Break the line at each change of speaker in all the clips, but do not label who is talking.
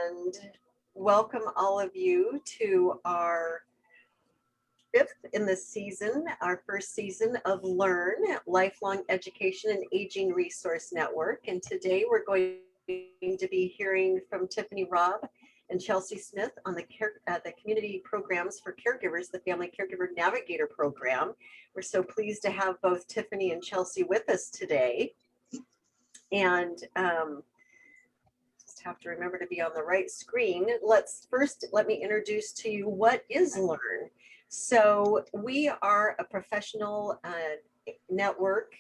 and welcome all of you to our fifth in the season, our first season of Learn, Lifelong Education and Aging Resource Network. And today we're going to be hearing from Tiffany Robb and Chelsea Smith on the community programs for caregivers, the Family Caregiver Navigator program. We're so pleased to have both Tiffany and Chelsea with us today. And just have to remember to be on the right screen. Let me introduce to you what is Learn. So we are a professional network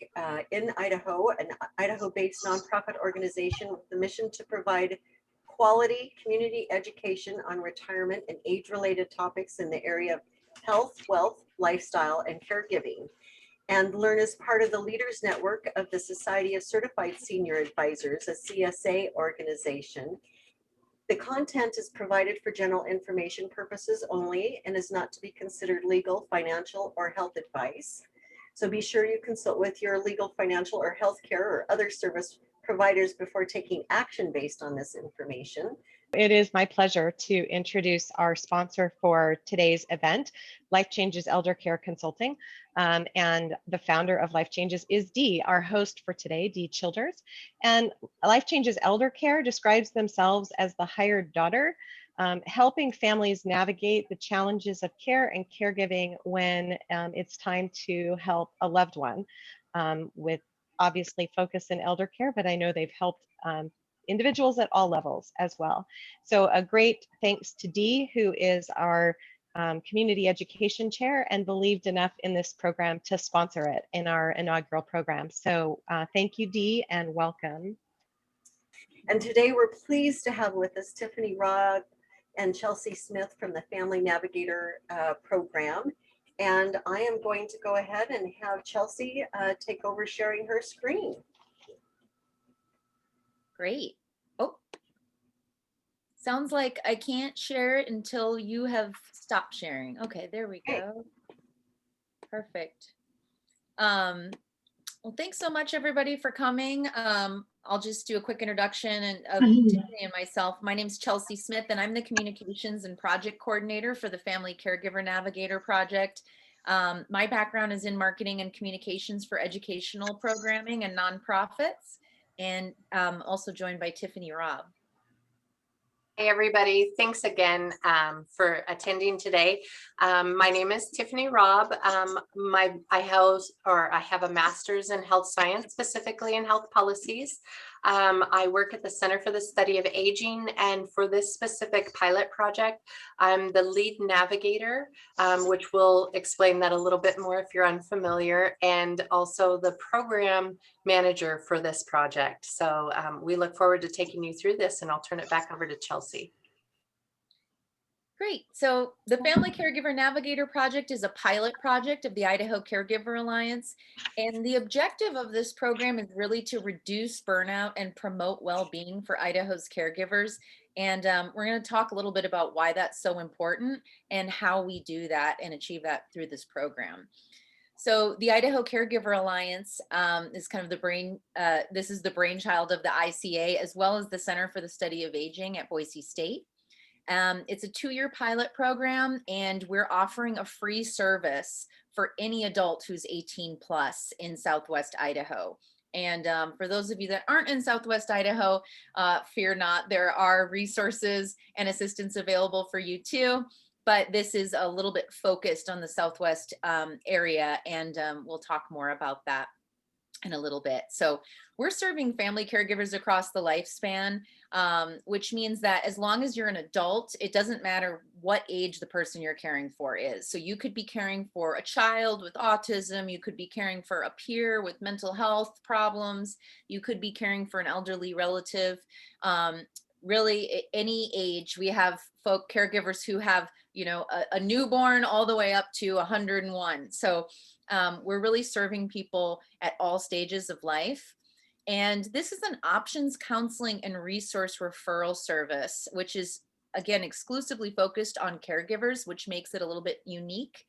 in Idaho, an Idaho-based nonprofit organization with the mission to provide quality community education on retirement and age-related topics in the area of health, wealth, lifestyle, and caregiving. And Learn is part of the Leaders Network of the Society of Certified Senior Advisors, a CSA organization. The content is provided for general information purposes only and is not to be considered legal, financial, or health advice. So be sure you consult with your legal, financial, or healthcare or other service providers before taking action based on this information.
It is my pleasure to introduce our sponsor for today's event, Life Changes Elder Care Consulting, and the founder of Life Changes is Dee, our host for today, Dee Childers. And Life Changes Elder Care describes themselves as the hired daughter, helping families navigate the challenges of care and caregiving when it's time to help a loved one, with obviously focus in elder care, but I know they've helped individuals at all levels as well. So a great thanks to Dee, who is our community education chair and believed enough in this program to sponsor it in our inaugural program. So thank you, Dee, and welcome.
And today we're pleased to have with us Tiffany Robb and Chelsea Smith from the Family Navigator program. And I am going to go ahead and have Chelsea take over sharing her screen.
Great. Oh, sounds like I can't share it until you have stopped sharing. Okay, there we go. Perfect. Well, thanks so much, everybody, for coming. I'll just do a quick introduction of Tiffany and myself. My name is Chelsea Smith, and I'm the Communications and Project Coordinator for the Family Caregiver Navigator Project. My background is in marketing and communications for educational programming and nonprofits, and also joined by Tiffany Robb.
Hey everybody, thanks again for attending today. My name is Tiffany Robb. I have a master's in health science, specifically in health policies. I work at the Center for the Study of Aging, and for this specific pilot project, I'm the lead navigator, which will explain that a little bit more if you're unfamiliar, and also the program manager for this project. So we look forward to taking you through this, and I'll turn it back over to Chelsea.
Great. So the Family Caregiver Navigator Project is a pilot project of the Idaho Caregiver Alliance. And the objective of this program is really to reduce burnout and promote well-being for Idaho's caregivers. And we're going to talk a little bit about why that's so important and how we do that and achieve that through this program. So the Idaho Caregiver Alliance is kind of this is the brainchild of the ICA, as well as the Center for the Study of Aging at Boise State. It's a 2-year pilot program, and we're offering a free service for any adult who's 18 plus in Southwest Idaho. And for those of you that aren't in Southwest Idaho, fear not, there are resources and assistance available for you too. But this is a little bit focused on the Southwest area, and we'll talk more about that in a little bit. So we're serving family caregivers across the lifespan, which means that as long as you're an adult, it doesn't matter what age the person you're caring for is. So you could be caring for a child with autism, you could be caring for a peer with mental health problems, you could be caring for an elderly relative. Really any age. We have caregivers who have, a newborn all the way up to 101. So we're really serving people at all stages of life. And this is an options counseling and resource referral service, which is, again, exclusively focused on caregivers, which makes it a little bit unique.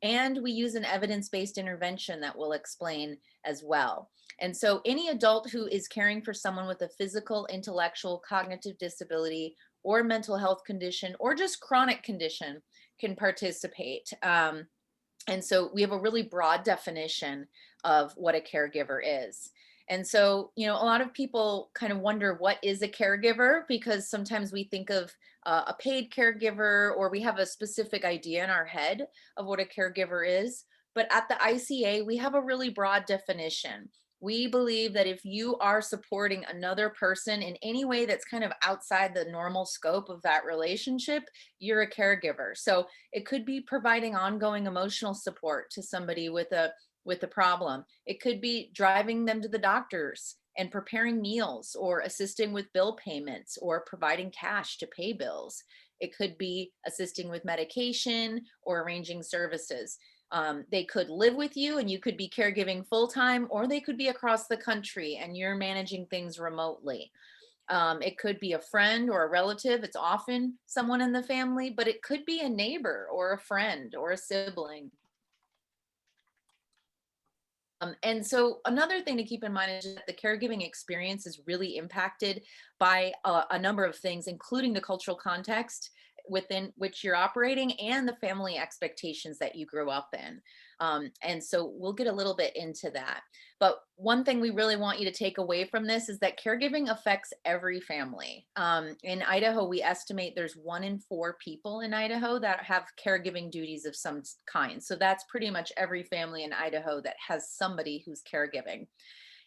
And we use an evidence-based intervention that we'll explain as well. And so any adult who is caring for someone with a physical, intellectual, cognitive disability or mental health condition or just chronic condition can participate. And so we have a really broad definition of what a caregiver is. And so, a lot of people kind of wonder, what is a caregiver? Because sometimes we think of a paid caregiver, or we have a specific idea in our head of what a caregiver is. But at the ICA, we have a really broad definition. We believe that if you are supporting another person in any way that's kind of outside the normal scope of that relationship, you're a caregiver. So it could be providing ongoing emotional support to somebody with a problem. It could be driving them to the doctors and preparing meals, or assisting with bill payments, or providing cash to pay bills. It could be assisting with medication or arranging services. They could live with you and you could be caregiving full-time, or they could be across the country and you're managing things remotely. It could be a friend or a relative. It's often someone in the family, but it could be a neighbor or a friend or a sibling. And so another thing to keep in mind is that the caregiving experience is really impacted by a number of things, including the cultural context within which you're operating and the family expectations that you grew up in. And so we'll get a little bit into that. But one thing we really want you to take away from this is that caregiving affects every family. In Idaho, we estimate there's 1 in 4 people in Idaho that have caregiving duties of some kind. So that's pretty much every family in Idaho that has somebody who's caregiving.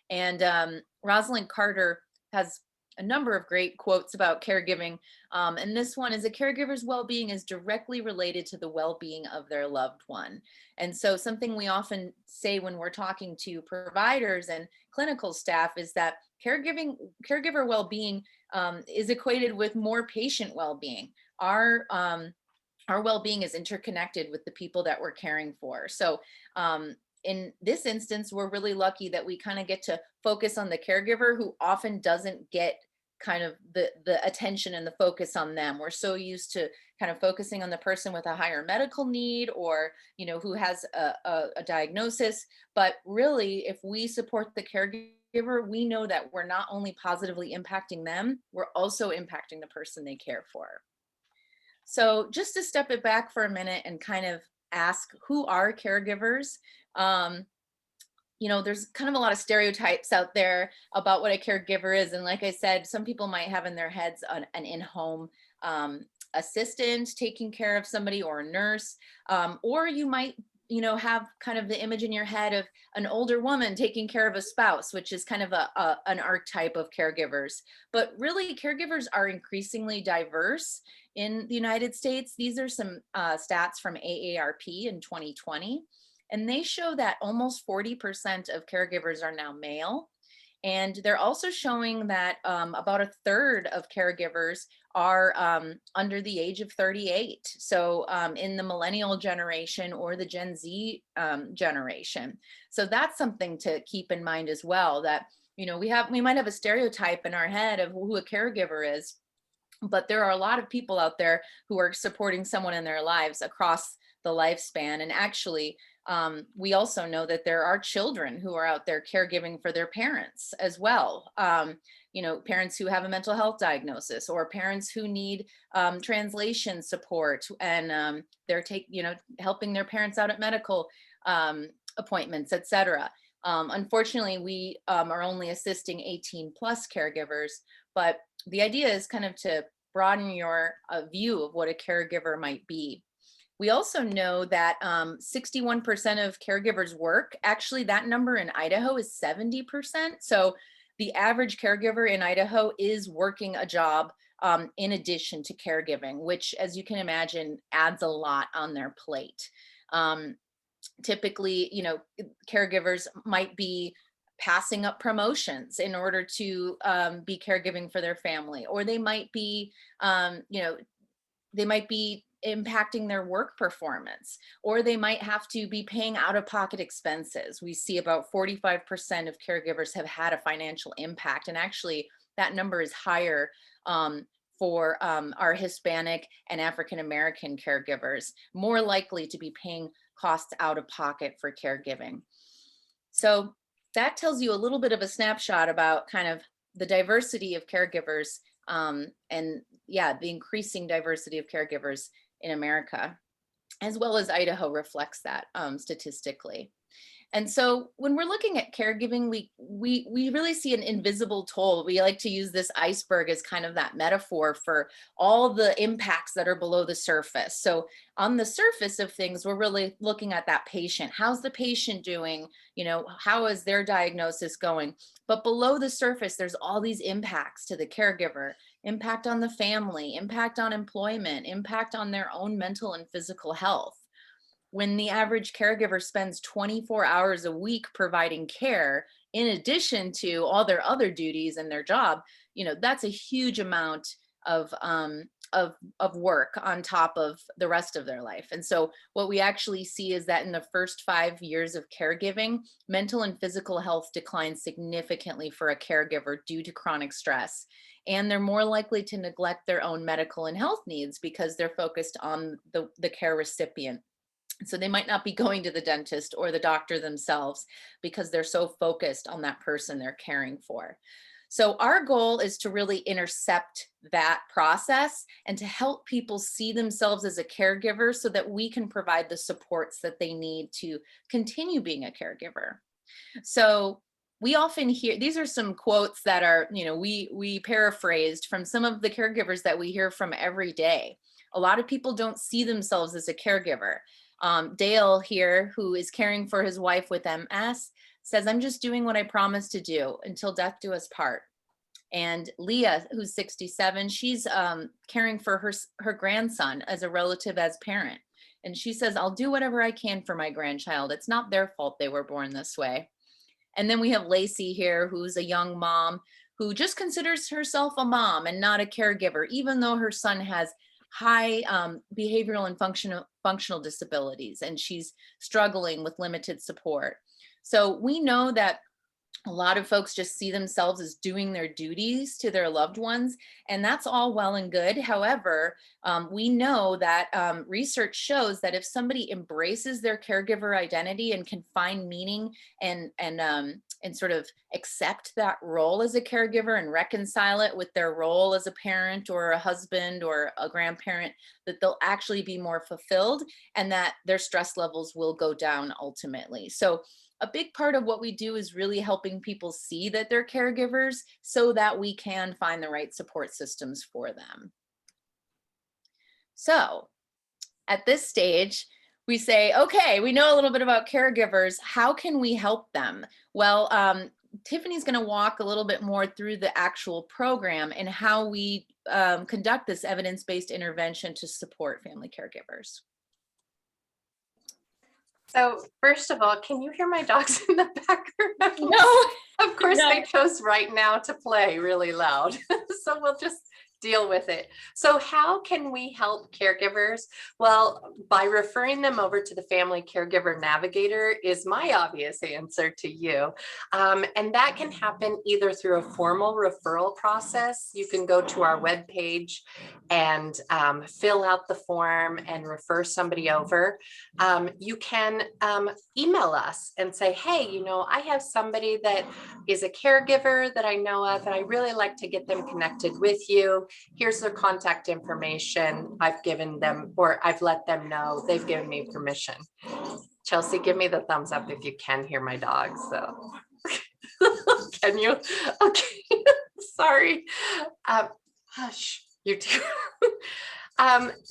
And Rosalind Carter has a number of great quotes about caregiving. And this one is: a caregiver's well-being is directly related to the well-being of their loved one. And so something we often say when we're talking to providers and clinical staff is that caregiver well-being is equated with more patient well-being. Our well-being is interconnected with the people that we're caring for. So in this instance, we're really lucky that we kind of get to focus on the caregiver, who often doesn't get kind of the attention and the focus on them. We're so used to kind of focusing on the person with a higher medical need, or, who has a diagnosis. But really, if we support the caregiver, we know that we're not only positively impacting them, we're also impacting the person they care for. So just to step it back for a minute and kind of ask, who are caregivers? There's kind of a lot of stereotypes out there about what a caregiver is. And like I said, some people might have in their heads an in-home assistant taking care of somebody, or a nurse, or you might have kind of the image in your head of an older woman taking care of a spouse, which is kind of an archetype of caregivers. But really, caregivers are increasingly diverse in the United States. These are some stats from AARP in 2020. And they show that almost 40% of caregivers are now male. And they're also showing that about 1/3 of caregivers are under the age of 38. So in the millennial generation or the Gen Z generation. So that's something to keep in mind as well, that, we might have a stereotype in our head of who a caregiver is, but there are a lot of people out there who are supporting someone in their lives across the lifespan. And actually, we also know that there are children who are out there caregiving for their parents as well. Parents who have a mental health diagnosis, or parents who need translation support, and they're helping their parents out at medical appointments, etc. Unfortunately, we are only assisting 18+ caregivers, but the idea is kind of to broaden your view of what a caregiver might be. We also know that 61% of caregivers work. Actually, that number in Idaho is 70%. So the average caregiver in Idaho is working a job in addition to caregiving, which, as you can imagine, adds a lot on their plate. Typically, caregivers might be passing up promotions in order to be caregiving for their family, or they might be, impacting their work performance, or they might have to be paying out-of-pocket expenses. We see about 45% of caregivers have had a financial impact, and actually that number is higher for our Hispanic and African American caregivers, more likely to be paying costs out of pocket for caregiving. So that tells you a little bit of a snapshot about kind of the diversity of caregivers, and the increasing diversity of caregivers in America, as well as Idaho reflects that statistically. And so when we're looking at caregiving, we really see an invisible toll. We like to use this iceberg as kind of that metaphor for all the impacts that are below the surface. So on the surface of things, we're really looking at that patient. How's the patient doing? You know, how is their diagnosis going? But below the surface, there's all these impacts to the caregiver, impact on the family, impact on employment, impact on their own mental and physical health. When the average caregiver spends 24 hours a week providing care, in addition to all their other duties and their job, you know, that's a huge amount of work on top of the rest of their life. And so what we actually see is that in the first 5 years of caregiving, mental and physical health declines significantly for a caregiver due to chronic stress. And they're more likely to neglect their own medical and health needs because they're focused on the care recipient. So they might not be going to the dentist or the doctor themselves because they're so focused on that person they're caring for. So our goal is to really intercept that process and to help people see themselves as a caregiver so that we can provide the supports that they need to continue being a caregiver. So we often hear, these are some quotes that are, you know, we paraphrased from some of the caregivers that we hear from every day. A lot of people don't see themselves as a caregiver. Dale here, who is caring for his wife with MS, says, "I'm just doing what I promised to do until death do us part." And Leah, who's 67, she's caring for her grandson as a relative as parent. And she says, "I'll do whatever I can for my grandchild. It's not their fault they were born this way." And then we have Lacey here, who's a young mom who just considers herself a mom and not a caregiver, even though her son has high behavioral and functional disabilities, and she's struggling with limited support. So we know that a lot of folks just see themselves as doing their duties to their loved ones, and that's all well and good. However, we know that research shows that if somebody embraces their caregiver identity and can find meaning and sort of accept that role as a caregiver and reconcile it with their role as a parent or a husband or a grandparent, that they'll actually be more fulfilled and that their stress levels will go down ultimately. So a big part of what we do is really helping people see that they're caregivers so that we can find the right support systems for them. So at this stage, we say, okay, we know a little bit about caregivers. How can we help them? Well, Tiffany's going to walk a little bit more through the actual program and how we conduct this evidence-based intervention to support family caregivers.
So first of all, can you hear my dogs in the background?
No.
Of course,
No.
They chose right now to play really loud. So we'll just deal with it. So how can we help caregivers? Well, by referring them over to the Family Caregiver Navigator is my obvious answer to you. And that can happen either through a formal referral process. You can go to our webpage and fill out the form and refer somebody over. You can email us and say, hey, you know, I have somebody that is a caregiver that I know of, and I really like to get them connected with you. Here's their contact information. I've given them, or I've let them know, they've given me permission. Chelsea, give me the thumbs up if you can hear my dog. So can you? Okay, sorry. Hush, you too.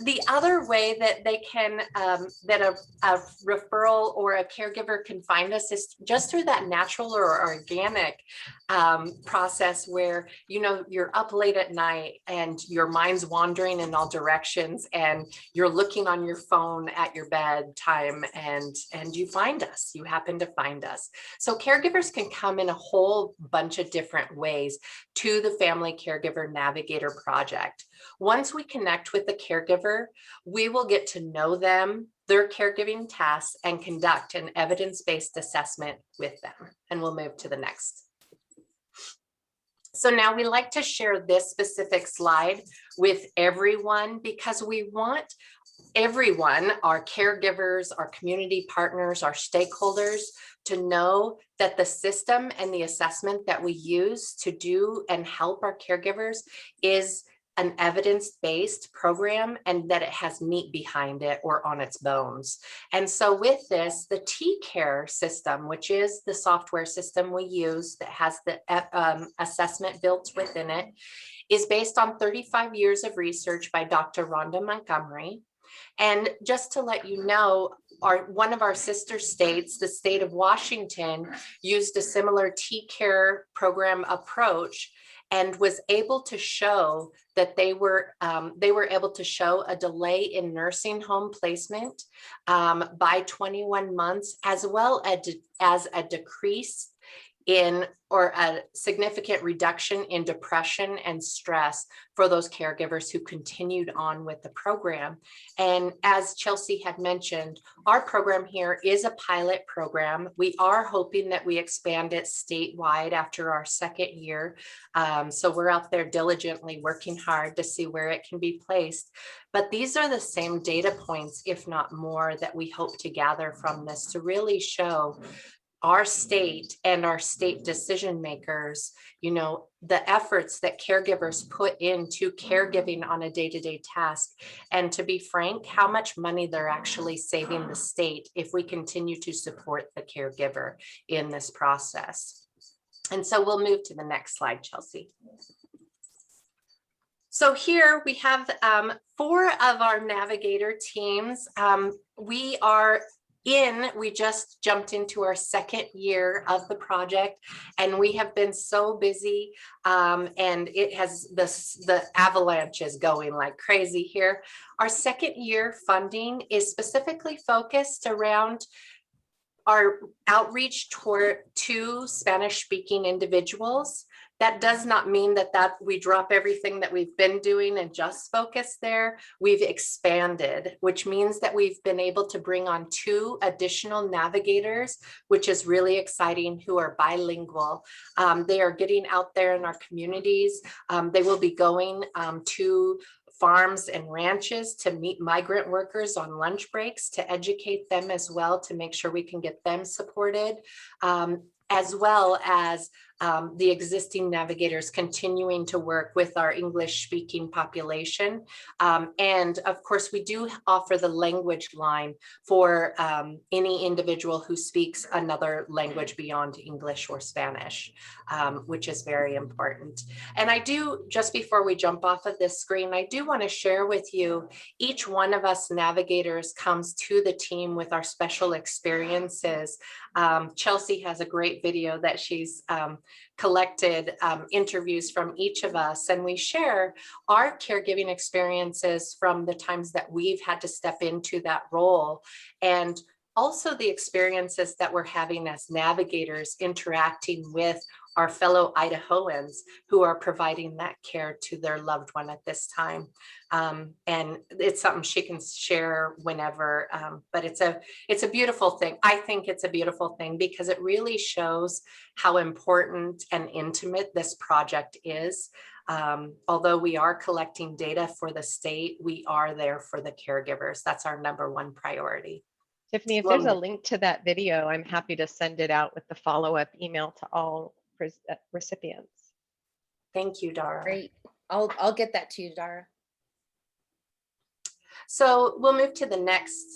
The other way that they can, that a referral or a caregiver can find us is just through that natural or organic process where, you know, you're up late at night and your mind's wandering in all directions and you're looking on your phone at your bedtime and you find us, you happen to find us. So caregivers can come in a whole bunch of different ways to the Family Caregiver Navigator project. Once we connect with the caregiver, we will get to know them, their caregiving tasks, and conduct an evidence-based assessment with them. And we'll move to the next. So now we like to share this specific slide with everyone because we want everyone, our caregivers, our community partners, our stakeholders, to know that the system and the assessment that we use to do and help our caregivers is an evidence-based program and that it has meat behind it or on its bones. And so with this, the TCare system, which is the software system we use that has the assessment built within it, is based on 35 years of research by Dr. Rhonda Montgomery. And just to let you know, one of our sister states, the state of Washington, used a similar TCare program approach and was able to show that they were able to show a delay in nursing home placement by 21 months, as well as a decrease in or a significant reduction in depression and stress for those caregivers who continued on with the program. And as Chelsea had mentioned, our program here is a pilot program. We are hoping that we expand it statewide after our second year. So we're out there diligently working hard to see where it can be placed. But these are the same data points, if not more, that we hope to gather from this to really show our state and our state decision makers, you know, the efforts that caregivers put into caregiving on a day-to-day task. And to be frank, how much money they're actually saving the state if we continue to support the caregiver in this process. And so we'll move to the next slide, Chelsea. So here we have 4 of our Navigator teams. We just jumped into our second year of the project, and we have been so busy, and it has the avalanche is going like crazy here. Our second year funding is specifically focused around our outreach to Spanish speaking individuals. That does not mean that we drop everything that we've been doing and just focus there. We've expanded, which means that we've been able to bring on 2 additional navigators, which is really exciting, who are bilingual. They are getting out there in our communities. They will be going to farms and ranches to meet migrant workers on lunch breaks, to educate them as well, to make sure we can get them supported, as well as the existing navigators continuing to work with our English speaking population. And of course, we do offer the language line for any individual who speaks another language beyond English or Spanish, which is very important. And I do, just before we jump off of this screen, I do want to share with you, each one of us navigators comes to the team with our special experiences. Chelsea has a great video that she's collected interviews from each of us, and we share our caregiving experiences from the times that we've had to step into that role, and also the experiences that we're having as navigators interacting with our fellow Idahoans who are providing that care to their loved one at this time. And it's something she can share whenever, but it's a beautiful thing. I think it's a beautiful thing because it really shows how important and intimate this project is. Although we are collecting data for the state, we are there for the caregivers. That's our #1 priority.
Tiffany, if there's a link to that video, I'm happy to send it out with the follow-up email to all recipients.
Thank you, Dara.
Great. I'll get that to you, Dara.
So we'll move to the next.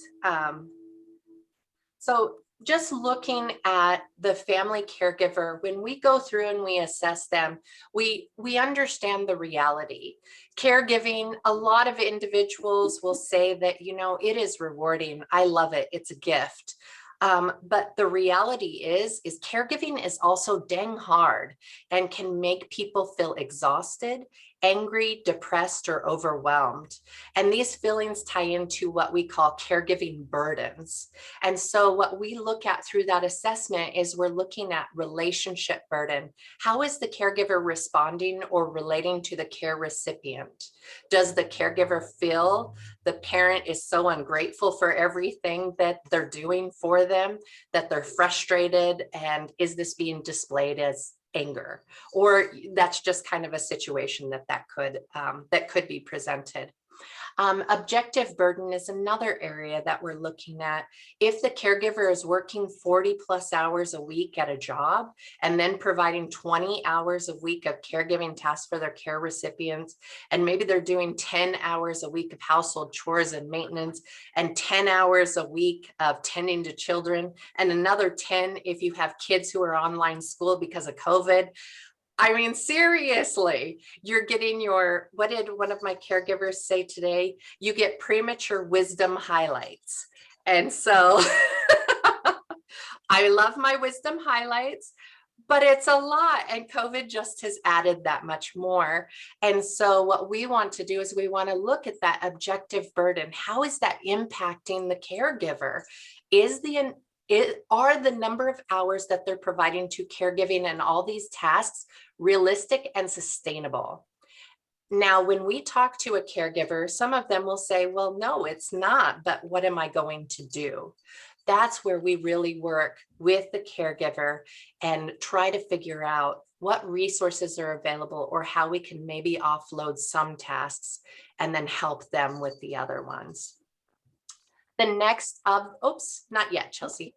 So just looking at the family caregiver, when we go through and we assess them, we understand the reality. Caregiving, a lot of individuals will say that, you know, it is rewarding. I love it. It's a gift. But the reality is caregiving is also dang hard and can make people feel exhausted, angry, depressed, or overwhelmed. And these feelings tie into what we call caregiving burdens. And so what we look at through that assessment is we're looking at relationship burden. How is the caregiver responding or relating to the care recipient? Does the caregiver feel the parent is so ungrateful for everything that they're doing for them, that they're frustrated? And is this being displayed as anger? Or that's just kind of a situation that could be presented. Objective burden is another area that we're looking at. If the caregiver is working 40 plus hours a week at a job and then providing 20 hours a week of caregiving tasks for their care recipients, and maybe they're doing 10 hours a week of household chores and maintenance, and 10 hours a week of tending to children, and another 10 if you have kids who are online school because of COVID. I mean, seriously, you're getting your, what did one of my caregivers say today? You get premature wisdom highlights. And so I love my wisdom highlights, but it's a lot. And COVID just has added that much more. And so what we want to do is we want to look at that objective burden. How is that impacting the caregiver? Are the number of hours that they're providing to caregiving and all these tasks realistic and sustainable? Now, when we talk to a caregiver, some of them will say, well, no, it's not, but what am I going to do? That's where we really work with the caregiver and try to figure out what resources are available or how we can maybe offload some tasks and then help them with the other ones. The next oops, not yet, Chelsea.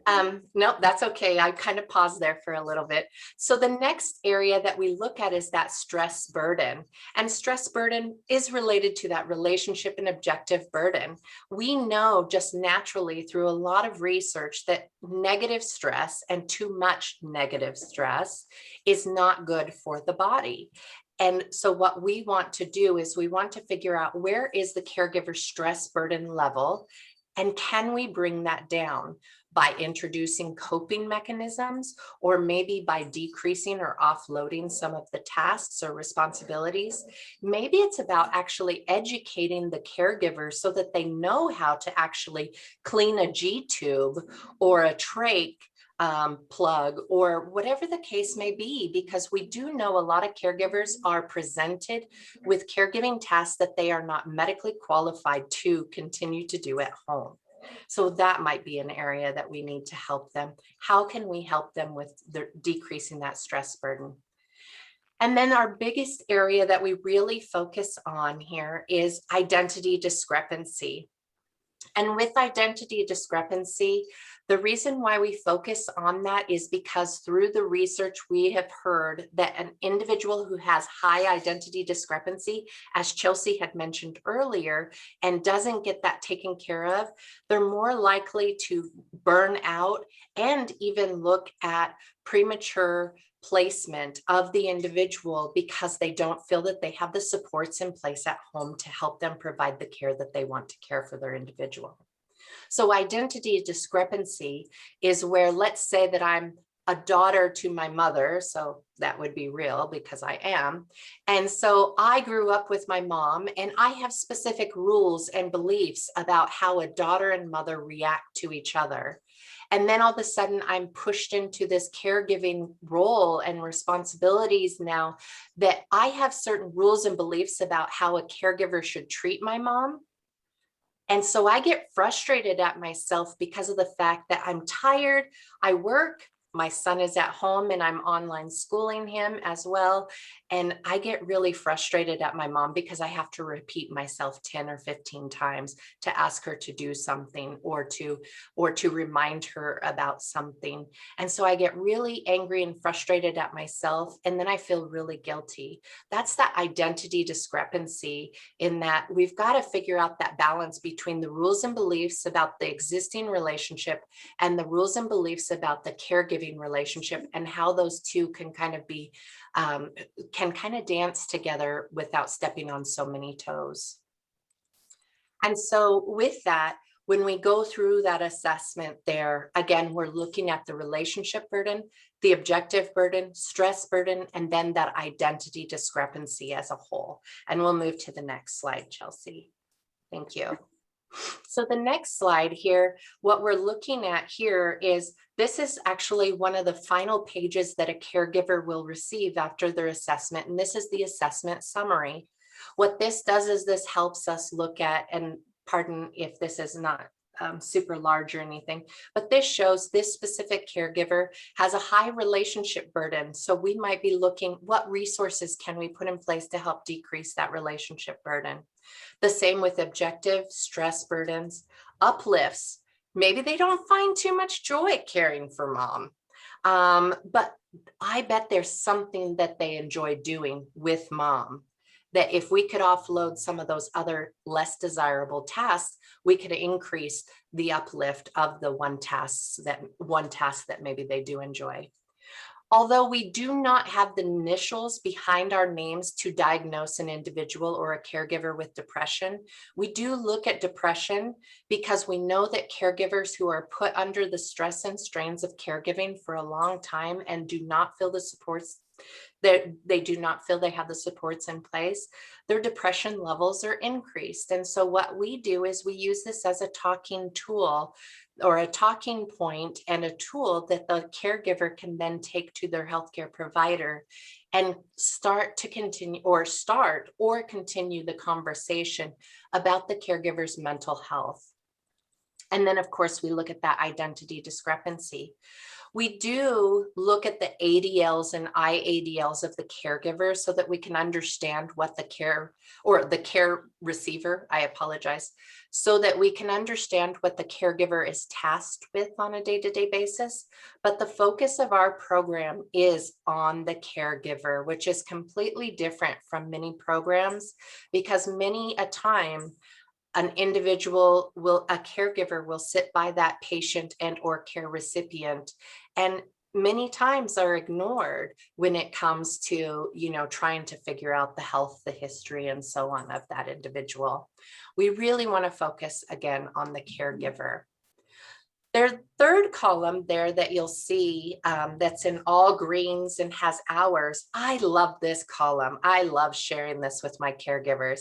No, that's okay. I kind of paused there for a little bit. So the next area that we look at is that stress burden, and stress burden is related to that relationship and objective burden. We know just naturally through a lot of research that negative stress and too much negative stress is not good for the body. And so what we want to do is we want to figure out where is the caregiver stress burden level, and can we bring that down by introducing coping mechanisms, or maybe by decreasing or offloading some of the tasks or responsibilities. Maybe it's about actually educating the caregiver so that they know how to actually clean a G-tube or a trach plug or whatever the case may be, because we do know a lot of caregivers are presented with caregiving tasks that they are not medically qualified to continue to do at home. So that might be an area that we need to help them. How can we help them with decreasing that stress burden? And then our biggest area that we really focus on here is identity discrepancy. And with identity discrepancy, the reason why we focus on that is because through the research, we have heard that an individual who has high identity discrepancy, as Chelsea had mentioned earlier, and doesn't get that taken care of, they're more likely to burn out and even look at premature placement of the individual because they don't feel that they have the supports in place at home to help them provide the care that they want to care for their individual. So identity discrepancy is where, let's say that I'm a daughter to my mother, so that would be real because I am. And so I grew up with my mom, and I have specific rules and beliefs about how a daughter and mother react to each other. And then all of a sudden I'm pushed into this caregiving role and responsibilities now that I have certain rules and beliefs about how a caregiver should treat my mom. And so I get frustrated at myself because of the fact that I'm tired, I work, my son is at home and I'm online schooling him as well. And I get really frustrated at my mom because I have to repeat myself 10 or 15 times to ask her to do something or to remind her about something. And so I get really angry and frustrated at myself. And then I feel really guilty. That's that identity discrepancy, in that we've got to figure out that balance between the rules and beliefs about the existing relationship and the rules and beliefs about the caregiving relationship, and how those two can kind of be can kind of dance together without stepping on so many toes. And so with that, when we go through that assessment there, again, we're looking at the relationship burden, the objective burden, stress burden, and then that identity discrepancy as a whole. And we'll move to the next slide, Chelsea. Thank you. So the next slide here, what we're looking at here is, this is actually one of the final pages that a caregiver will receive after their assessment. And this is the assessment summary. What this does is this helps us look at, and pardon if this is not super large or anything, but this shows this specific caregiver has a high relationship burden. So we might be looking, what resources can we put in place to help decrease that relationship burden? The same with objective stress burdens, uplifts. Maybe they don't find too much joy caring for mom, but I bet there's something that they enjoy doing with mom, that if we could offload some of those other less desirable tasks, we could increase the uplift of the one task that maybe they do enjoy. Although we do not have the initials behind our names to diagnose an individual or a caregiver with depression, we do look at depression because we know that caregivers who are put under the stress and strains of caregiving for a long time and do not feel the supports, that they do not feel they have the supports in place, their depression levels are increased. And so what we do is we use this as a talking tool or a talking point and a tool that the caregiver can then take to their healthcare provider and start to continue or continue the conversation about the caregiver's mental health. And then of course we look at that identity discrepancy. We do look at the ADLs and IADLs of the caregiver so that we can understand what the care receiver, I apologize, so that we can understand what the caregiver is tasked with on a day-to-day basis. But the focus of our program is on the caregiver, which is completely different from many programs because many a time, a caregiver will sit by that patient and or care recipient and many times are ignored when it comes to, trying to figure out the health, the history, and so on of that individual. We really want to focus again on the caregiver. Their third column there that you'll see that's in all greens and has hours. I love this column. I love sharing this with my caregivers.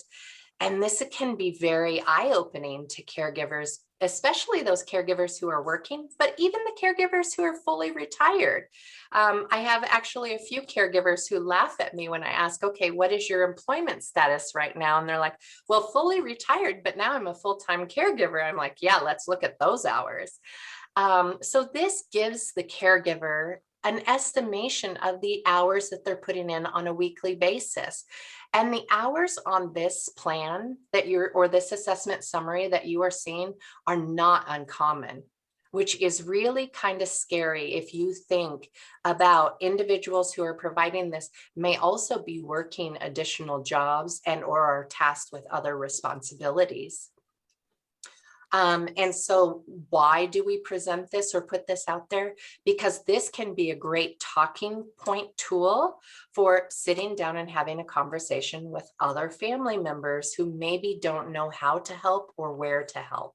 And this can be very eye-opening to caregivers, especially those caregivers who are working, but even the caregivers who are fully retired. I have actually a few caregivers who laugh at me when I ask, okay, what is your employment status right now? And they're like, well, fully retired, but now I'm a full-time caregiver. I'm like, yeah, let's look at those hours. So this gives the caregiver an estimation of the hours that they're putting in on a weekly basis. And the hours on this plan or this assessment summary that you are seeing are not uncommon, which is really kind of scary if you think about individuals who are providing this may also be working additional jobs and or are tasked with other responsibilities. And so why do we present this or put this out there? Because this can be a great talking point tool for sitting down and having a conversation with other family members who maybe don't know how to help or where to help.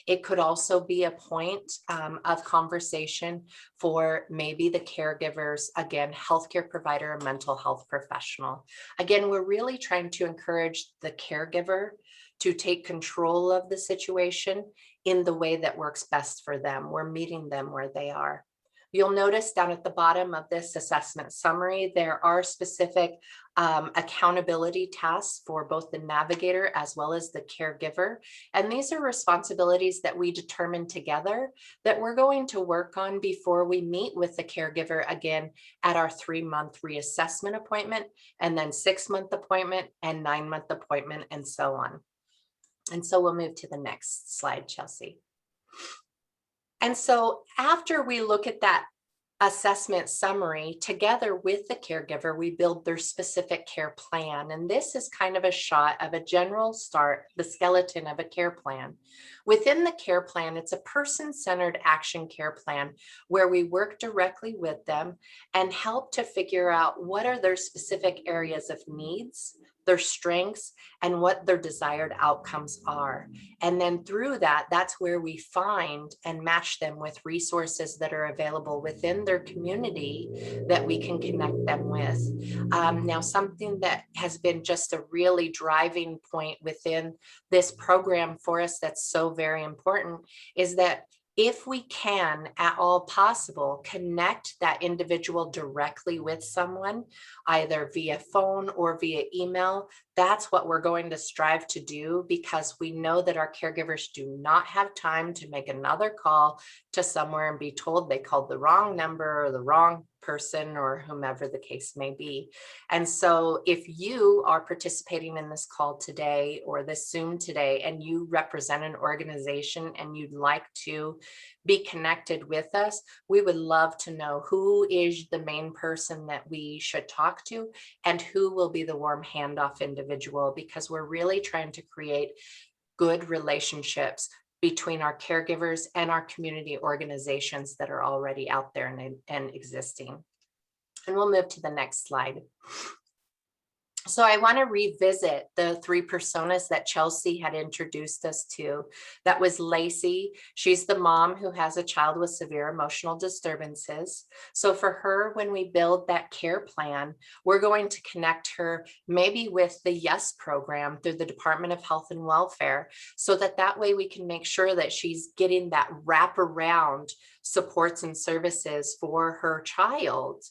It could also be a point of conversation for maybe the caregivers, again, healthcare provider, or mental health professional. Again, we're really trying to encourage the caregiver to take control of the situation in the way that works best for them. We're meeting them where they are. You'll notice down at the bottom of this assessment summary, there are specific accountability tasks for both the navigator as well as the caregiver. And these are responsibilities that we determine together that we're going to work on before we meet with the caregiver again at our 3-month reassessment appointment, and then 6-month appointment and 9-month appointment, and so on. And so we'll move to the next slide, Chelsea. And so after we look at that assessment summary together with the caregiver, we build their specific care plan. And this is kind of a shot of a general start, the skeleton of a care plan. Within the care plan, it's a person-centered action care plan where we work directly with them and help to figure out what are their specific areas of needs, their strengths, and what their desired outcomes are. And then through that, that's where we find and match them with resources that are available within their community that we can connect them with. Now, something that has been just a really driving point within this program for us that's so very important is that If we can, at all possible, connect that individual directly with someone, either via phone or via email, that's what we're going to strive to do, because we know that our caregivers do not have time to make another call to somewhere and be told they called the wrong number or the wrong person or whomever the case may be. And so if you are participating in this call today or this Zoom today, and you represent an organization and you'd like to be connected with us, we would love to know who is the main person that we should talk to and who will be the warm handoff individual, because we're really trying to create good relationships between our caregivers and our community organizations that are already out there and existing. And we'll move to the next slide. So I want to revisit the 3 personas that Chelsea had introduced us to. That was Lacey. She's the mom who has a child with severe emotional disturbances. So for her, when we build that care plan, we're going to connect her maybe with the YES program through the Department of Health and Welfare, so that way we can make sure that she's getting that wraparound supports and services for her child.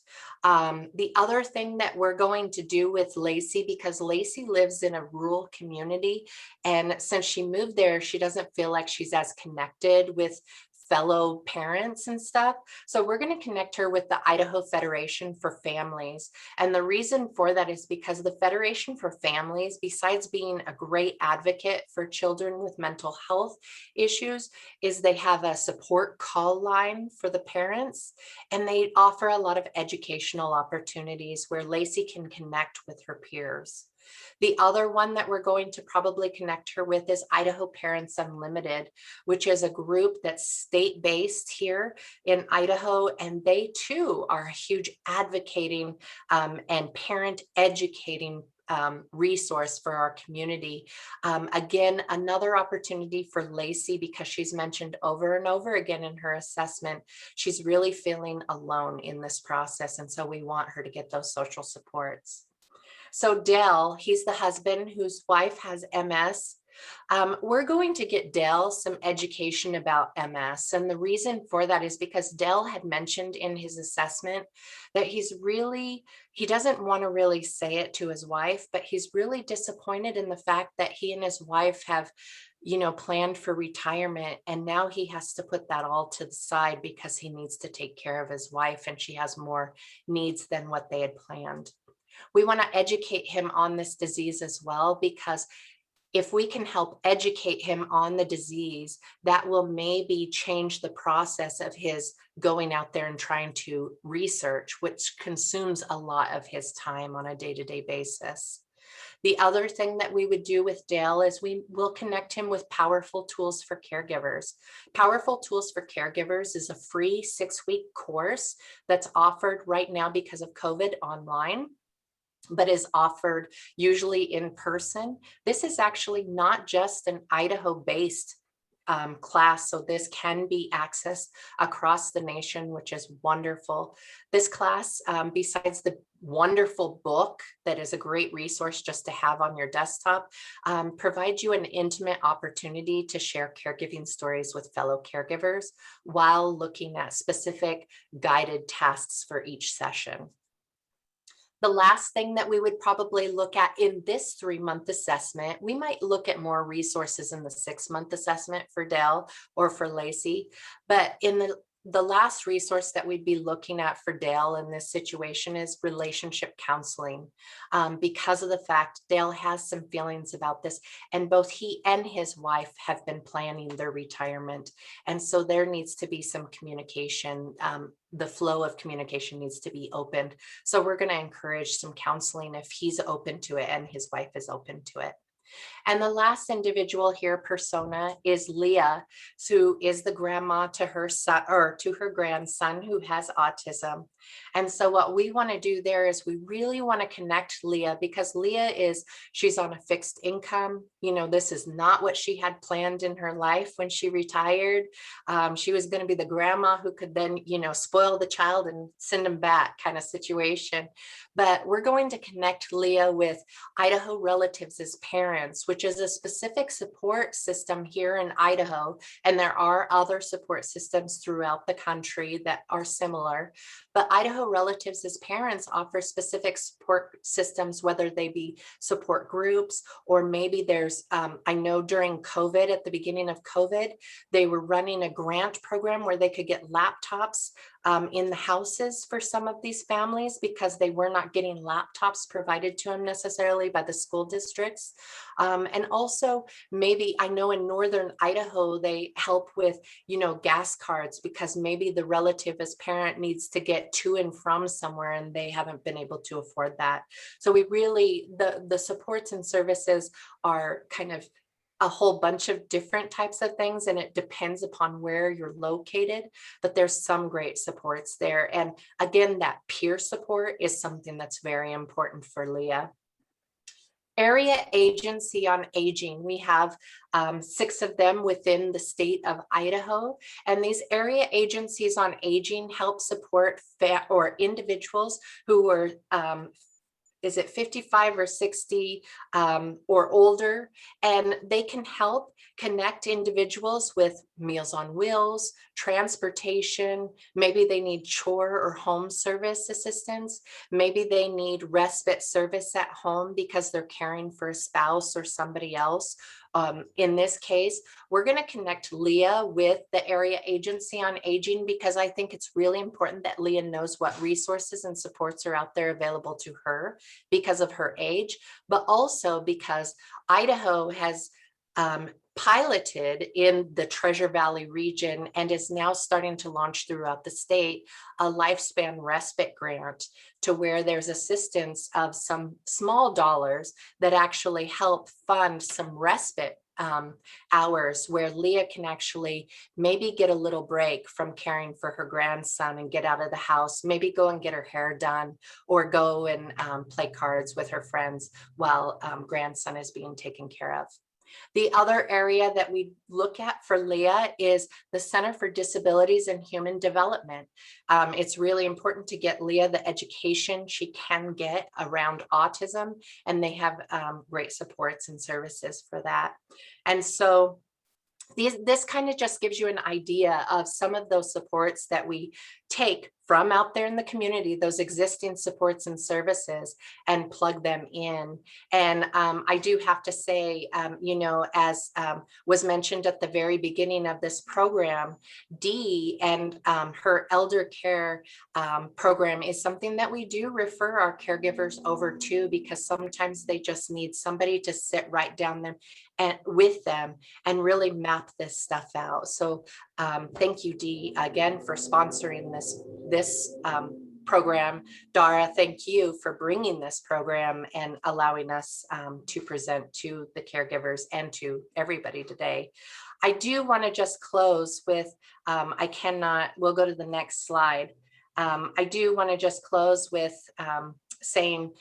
The other thing that we're going to do with Lacey, because Lacey lives in a rural community, and since she moved there, she doesn't feel like she's as connected with fellow parents and stuff. So we're going to connect her with the Idaho Federation for Families. And the reason for that is because the Federation for Families, besides being a great advocate for children with mental health issues, is they have a support call line for the parents, and they offer a lot of educational opportunities where Lacey can connect with her peers. The other one that we're going to probably connect her with is Idaho Parents Unlimited, which is a group that's state-based here in Idaho, and they too are a huge advocating and parent educating resource for our community. Again, another opportunity for Lacey, because she's mentioned over and over again in her assessment, she's really feeling alone in this process, and so we want her to get those social supports. So Dell, he's the husband whose wife has MS. We're going to get Dell some education about MS. And the reason for that is because Dell had mentioned in his assessment that he doesn't want to really say it to his wife, but he's really disappointed in the fact that he and his wife have, planned for retirement. And now he has to put that all to the side because he needs to take care of his wife, and she has more needs than what they had planned. We want to educate him on this disease as well, because if we can help educate him on the disease, that will maybe change the process of his going out there and trying to research, which consumes a lot of his time on a day-to-day basis. The other thing that we would do with Dale is we will connect him with Powerful Tools for Caregivers. Powerful Tools for Caregivers is a free 6-week course that's offered right now because of COVID online, but is offered usually in person. This is actually not just an Idaho-based class, so this can be accessed across the nation, which is wonderful. This class, besides the wonderful book that is a great resource just to have on your desktop, provides you an intimate opportunity to share caregiving stories with fellow caregivers while looking at specific guided tasks for each session. The last thing that we would probably look at in this 3-month assessment, we might look at more resources in the 6-month assessment for Dell or for Lacey, but in the last resource that we'd be looking at for Dale in this situation is relationship counseling, because of the fact Dale has some feelings about this, and both he and his wife have been planning their retirement. And so there needs to be some communication. The flow of communication needs to be opened. So we're going to encourage some counseling if he's open to it and his wife is open to it. And the last individual here, persona, is Leah, who is the grandma to her son, or to her grandson, who has autism. And so what we want to do there is we really want to connect Leah, because she's on a fixed income. This is not what she had planned in her life when she retired. She was going to be the grandma who could then, spoil the child and send him back kind of situation. But we're going to connect Leah with Idaho Relatives as Parents, which is a specific support system here in Idaho. And there are other support systems throughout the country that are similar. But Idaho Relatives as Parents offer specific support systems, whether they be support groups, or maybe there's, I know during COVID, at the beginning of COVID, they were running a grant program where they could get laptops in the houses for some of these families, because they were not getting laptops provided to them necessarily by the school districts. And also maybe, I know in northern Idaho, they help with, gas cards, because maybe the relative as parent needs to get to and from somewhere and they haven't been able to afford that. So we really, the supports and services are kind of a whole bunch of different types of things, and it depends upon where you're located, but there's some great supports there. And again, that peer support is something that's very important for Leah. Area Agency on Aging. We have 6 of them within the state of Idaho. And these area agencies on aging help support individuals who are is it 55 or 60 or older, and they can help connect individuals with Meals on Wheels, transportation. Maybe they need chore or home service assistance. Maybe they need respite service at home because they're caring for a spouse or somebody else. In this case, we're going to connect Leah with the Area Agency on Aging, because I think it's really important that Leah knows what resources and supports are out there available to her because of her age, but also because Idaho has piloted in the Treasure Valley region and is now starting to launch throughout the state a lifespan respite grant, to where there's assistance of some small dollars that actually help fund some respite hours, where Leah can actually maybe get a little break from caring for her grandson and get out of the house, maybe go and get her hair done, or go and play cards with her friends while grandson is being taken care of. The other area that we look at for Leah is the Center for Disabilities and Human Development. It's really important to get Leah the education she can get around autism, and they have great supports and services for that. And so this kind of just gives you an idea of some of those supports that we take from out there in the community, those existing supports and services, and plug them in. And I do have to say, as was mentioned at the very beginning of this program, Dee and her elder care program is something that we do refer our caregivers over to, because sometimes they just need somebody to sit right down them and with them and really map this stuff out. So thank you, Dee, again for sponsoring this program. Dara, thank you for bringing this program and allowing us to present to the caregivers and to everybody today. I do want to just close with, we'll go to the next slide. I do want to just close with saying,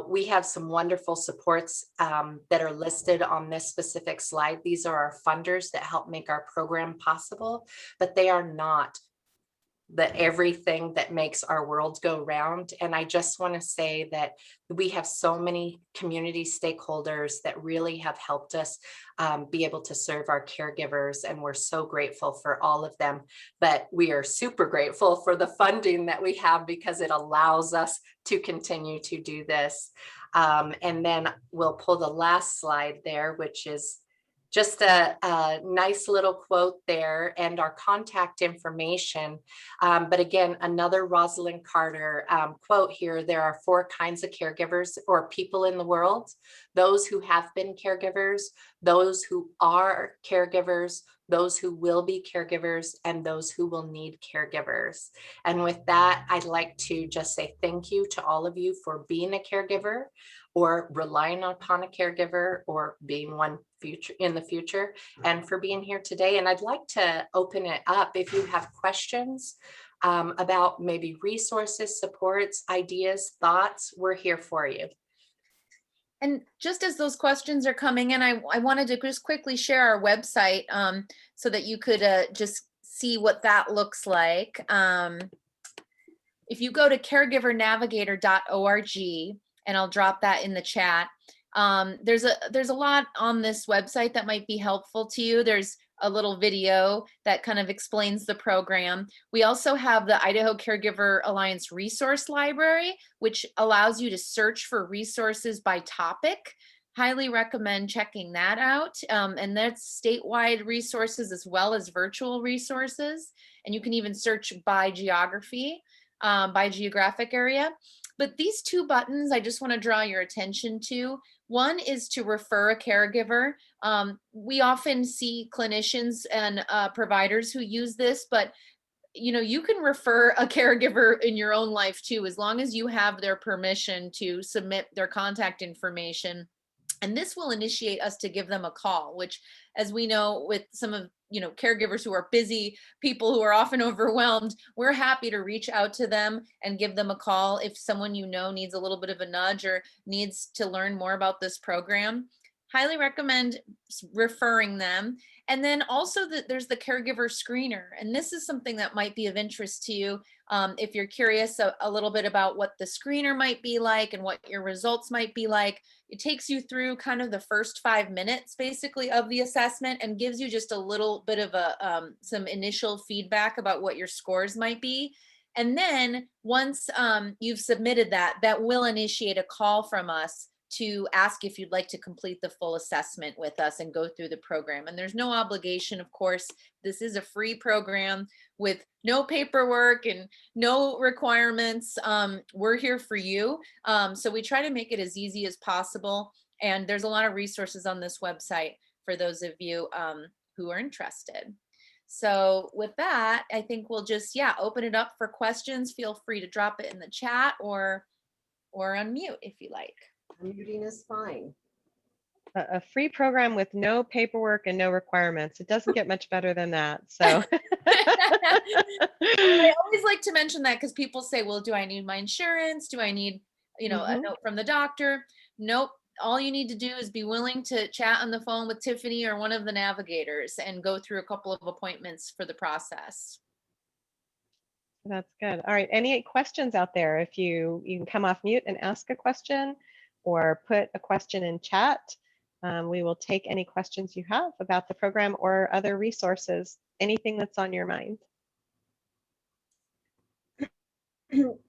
we have some wonderful supports that are listed on this specific slide. These are our funders that help make our program possible, but they are not everything that makes our world go round. And I just want to say that we have so many community stakeholders that really have helped us be able to serve our caregivers, and we're so grateful for all of them. But we are super grateful for the funding that we have, because it allows us to continue to do this. And then we'll pull the last slide there, which is just a nice little quote there and our contact information. But again, another Rosalind Carter quote here: there are 4 kinds of caregivers or people in the world: those who have been caregivers, those who are caregivers, those who will be caregivers, and those who will need caregivers. And with that, I'd like to just say thank you to all of you for being a caregiver, or relying upon a caregiver, or being one in the future, and for being here today. And I'd like to open it up if you have questions about maybe resources, supports, ideas, thoughts. We're here for you.
And just as those questions are coming in, I wanted to just quickly share our website so that you could just see what that looks like. If you go to caregivernavigator.org, and I'll drop that in the chat, there's a lot on this website that might be helpful to you. There's a little video that kind of explains the program. We also have the Idaho Caregiver Alliance Resource Library, which allows you to search for resources by topic. Highly recommend checking that out. And that's statewide resources as well as virtual resources. And you can even search by geography, by geographic area. But these two buttons, I just want to draw your attention to. One is to refer a caregiver. We often see clinicians and providers who use this, but you can refer a caregiver in your own life too, as long as you have their permission to submit their contact information. And this will initiate us to give them a call, which, as we know, with some of caregivers who are busy, people who are often overwhelmed, we're happy to reach out to them and give them a call if someone needs a little bit of a nudge or needs to learn more about this program. Highly recommend referring them. And then also there's the Caregiver Screener. And this is something that might be of interest to you if you're curious a little bit about what the screener might be like and what your results might be like. It takes you through kind of the first 5 minutes basically of the assessment and gives you just a little bit of some initial feedback about what your scores might be. And then once you've submitted that will initiate a call from us to ask if you'd like to complete the full assessment with us and go through the program. And there's no obligation, of course. This is a free program with no paperwork and no requirements. We're here for you. So we try to make it as easy as possible. And there's a lot of resources on this website for those of you who are interested. So with that, I think we'll just, open it up for questions. Feel free to drop it in the chat or unmute if you like.
Muting is fine.
A free program with no paperwork and no requirements. It doesn't get much better than that. So
I always like to mention that because people say, well, do I need my insurance? Do I need, a note from the doctor? Nope. All you need to do is be willing to chat on the phone with Tiffany or one of the navigators and go through a couple of appointments for the process.
That's good. All right. Any questions out there? If you can come off mute and ask a question or put a question in chat. We will take any questions you have about the program or other resources, anything that's on your mind.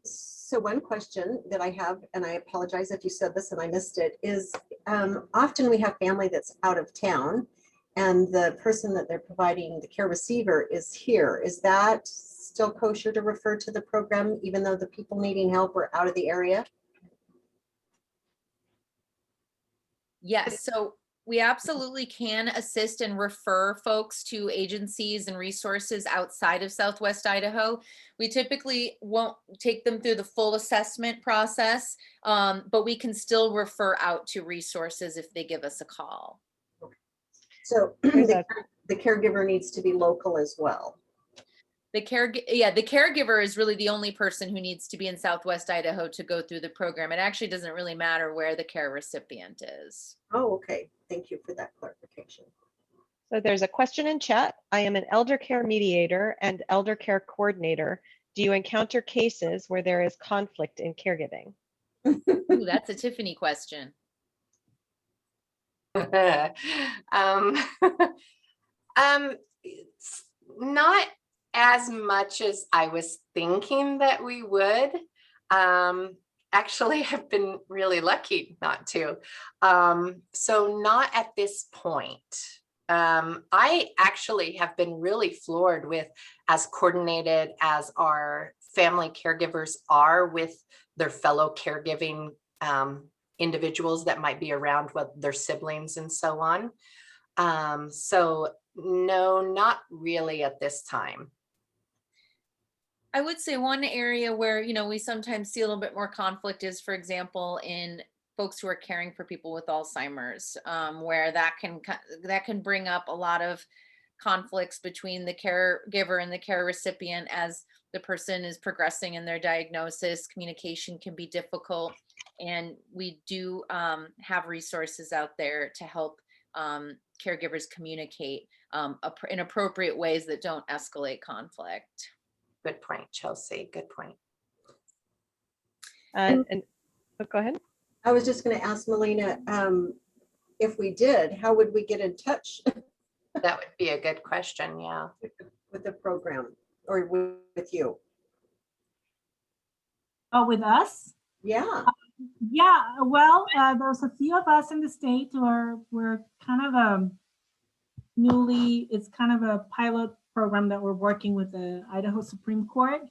So one question that I have, and I apologize if you said this and I missed it, is often we have family that's out of town and the person that they're providing the care receiver is here. Is that still kosher to refer to the program even though the people needing help are out of the area?
Yes, so we absolutely can assist and refer folks to agencies and resources outside of Southwest Idaho. We typically won't take them through the full assessment process, but we can still refer out to resources if they give us a call.
So the caregiver needs to be local as well.
The caregiver is really the only person who needs to be in Southwest Idaho to go through the program. It actually doesn't really matter where the care recipient is.
Oh, okay. Thank you for that clarification.
So there's a question in chat. I am an elder care mediator and elder care coordinator. Do you encounter cases where there is conflict in caregiving?
Ooh, that's a Tiffany question.
Not as much as I was thinking that we would. Actually, I've been really lucky not to. So not at this point. I actually have been really floored with as coordinated as our family caregivers are with their fellow caregiving individuals that might be around with their siblings and so on. So no, not really at this time.
I would say one area where, we sometimes see a little bit more conflict is, for example, in folks who are caring for people with Alzheimer's, where that can bring up a lot of conflicts between the caregiver and the care recipient as the person is progressing in their diagnosis. Communication can be difficult, and we do have resources out there to help caregivers communicate in appropriate ways that don't escalate conflict.
Good point, Chelsea. Good point.
Go ahead.
I was just going to ask Melina, if we did, how would we get in touch
That would be a good question. Yeah.
with the program or with you?
Oh, with us?
Yeah.
Yeah, well, there's a few of us in the state we're kind of it's kind of a pilot program that we're working with the Idaho Supreme Court.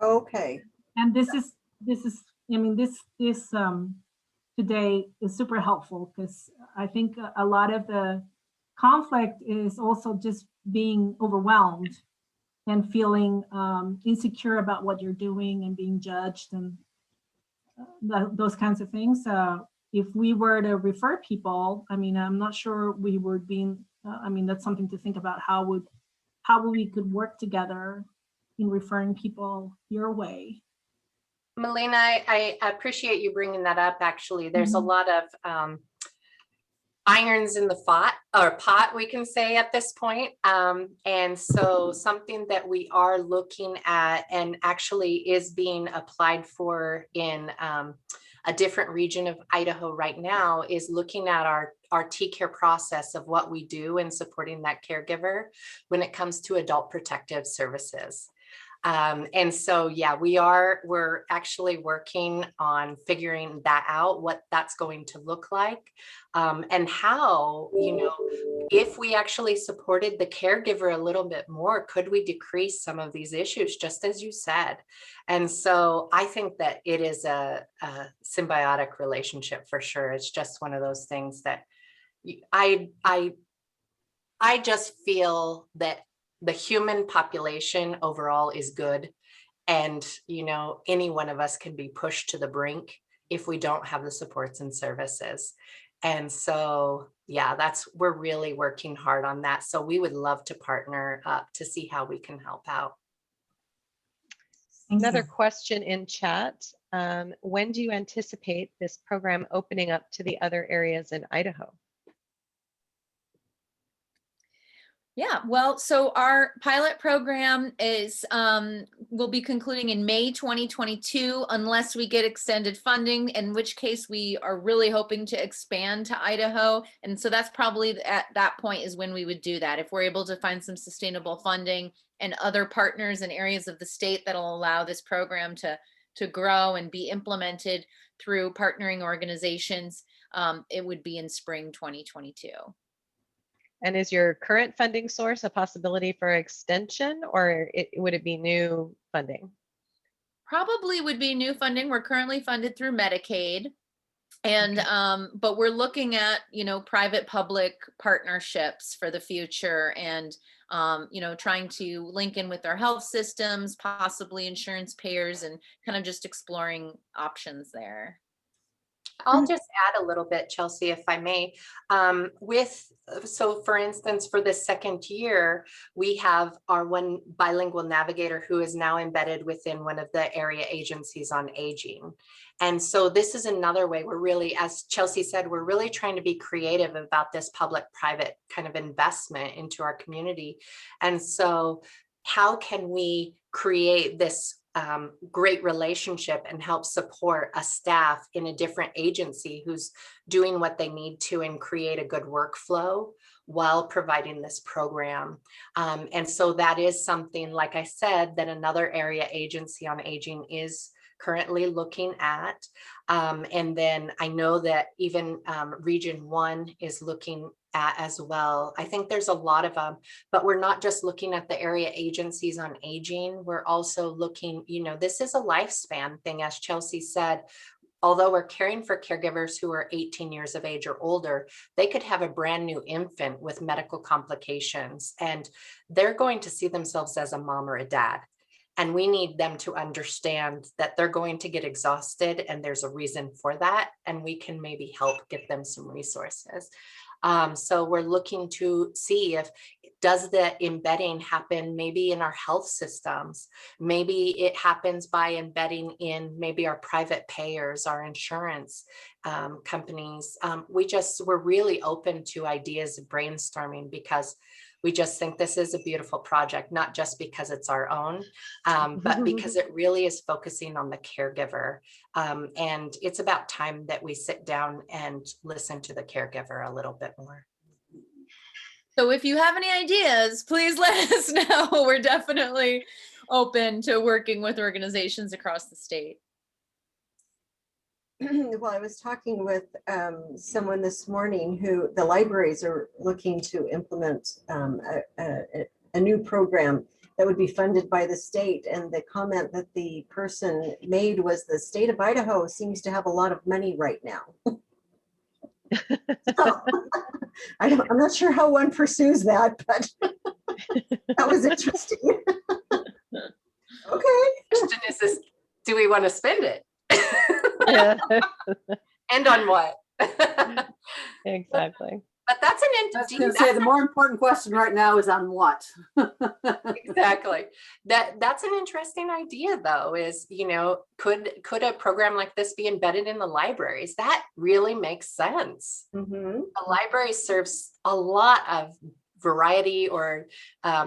Okay.
And this is, I mean, this today is super helpful, because I think a lot of the conflict is also just being overwhelmed and feeling insecure about what you're doing and being judged and those kinds of things. If we were to refer people, I mean, I'm not sure we would be, I mean, that's something to think about, how we could work together in referring people your way.
Melina, I appreciate you bringing that up. Actually, there's a lot of irons in the pot, we can say at this point. And so something that we are looking at and actually is being applied for in a different region of Idaho right now is looking at our T-care process of what we do in supporting that caregiver when it comes to adult protective services. And so, yeah, we're actually working on figuring that out, what that's going to look like, and how, if we actually supported the caregiver a little bit more, could we decrease some of these issues, just as you said? And so I think that it is a symbiotic relationship for sure. It's just one of those things that I just feel that the human population overall is good. And, any one of us can be pushed to the brink if we don't have the supports and services. And so, yeah, we're really working hard on that. So we would love to partner up to see how we can help out.
Another question in chat. When do you anticipate this program opening up to the other areas in Idaho?
Yeah, well, so our pilot program will be concluding in May 2022, unless we get extended funding, in which case we are really hoping to expand to Idaho. And so that's probably at that point is when we would do that. If we're able to find some sustainable funding and other partners in areas of the state that'll allow this program to grow and be implemented through partnering organizations, it would be in spring 2022.
And is your current funding source a possibility for extension, or would it be new funding?
Probably would be new funding. We're currently funded through Medicaid. And, but we're looking at, private public partnerships for the future and, trying to link in with our health systems, possibly insurance payers, and kind of just exploring options there.
I'll just add a little bit, Chelsea, if I may. So for instance, for the second year, we have our one bilingual navigator who is now embedded within one of the area agencies on aging. And so this is another way we're really, as Chelsea said, we're really trying to be creative about this public-private kind of investment into our community. And so how can we create this great relationship and help support a staff in a different agency who's doing what they need to and create a good workflow while providing this program. And so that is something, like I said, that another area agency on aging is currently looking at. And then I know that even Region 1 is looking at as well. I think there's a lot of them, but we're not just looking at the area agencies on aging. We're also looking, this is a lifespan thing, as Chelsea said. Although we're caring for caregivers who are 18 years of age or older, they could have a brand new infant with medical complications, and they're going to see themselves as a mom or a dad. And we need them to understand that they're going to get exhausted and there's a reason for that. And we can maybe help get them some resources. So we're looking to see if does the embedding happen maybe in our health systems? Maybe it happens by embedding in maybe our private payers, our insurance companies. We're really open to ideas of brainstorming because we just think this is a beautiful project, not just because it's our own, but because it really is focusing on the caregiver. And it's about time that we sit down and listen to the caregiver a little bit more.
So if you have any ideas, please let us know. We're definitely open to working with organizations across the state.
Well, I was talking with someone this morning who the libraries are looking to implement a new program that would be funded by the state. And the comment that the person made was the state of Idaho seems to have a lot of money right now. So, I'm not sure how one pursues that, but that was interesting. Okay.
Question is, do we want to spend it?
Yeah.
And on what?
Exactly.
But that's an
I was going to say the more important question right now is on what.
exactly. That's an interesting idea, though. Is could a program like this be embedded in the libraries? That really makes sense.
Mm-hmm.
A library serves a lot of variety or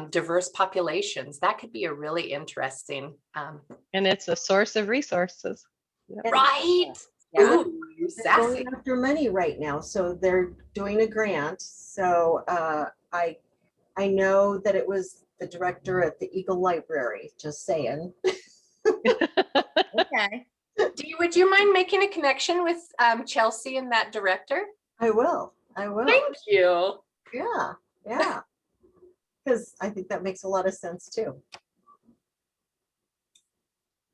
diverse populations. That could be a really interesting.
And it's a source of resources. Yep.
Right.
Yeah.
Ooh,
They're going after money right now, so they're doing a grant. So I know that it was the director at the Eagle Library. Just saying.
Okay.
Would you mind making a connection with Chelsea and that director?
I will.
Thank you.
Yeah. Because I think that makes a lot of sense too.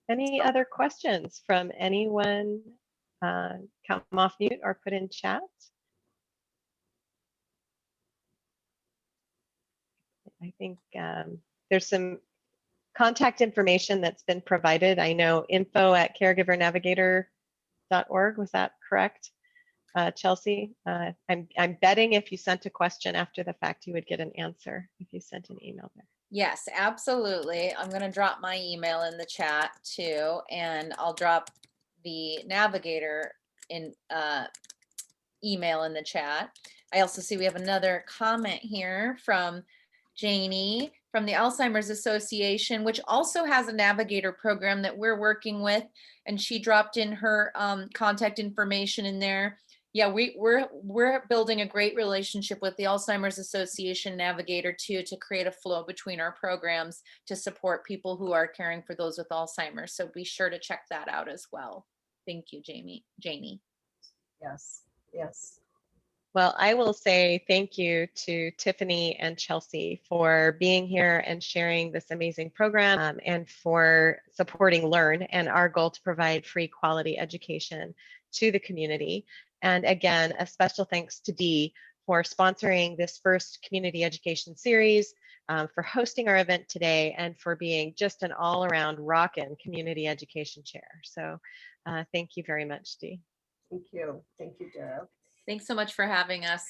Any other questions from anyone? Come off mute or put in chat. I think there's some contact information that's been provided. I know info@caregivernavigator.org. Was that correct, Chelsea? I'm betting if you sent a question after the fact, you would get an answer if you sent an email there.
Yes, absolutely. I'm going to drop my email in the chat too, and I'll drop the Navigator in email in the chat. I also see we have another comment here from Janie from the Alzheimer's Association, which also has a Navigator program that we're working with, and she dropped in her contact information in there. Yeah, we're building a great relationship with the Alzheimer's Association Navigator too, to create a flow between our programs to support people who are caring for those with Alzheimer's. So be sure to check that out as well. Thank you, Janie.
Yes.
Well, I will say thank you to Tiffany and Chelsea for being here and sharing this amazing program and for supporting Learn and our goal to provide free quality education to the community. And again, a special thanks to Dee for sponsoring this first community education series, for hosting our event today, and for being just an all-around rockin' community education chair. So thank you very much, Dee.
Thank you, Dara.
Thanks so much for having us.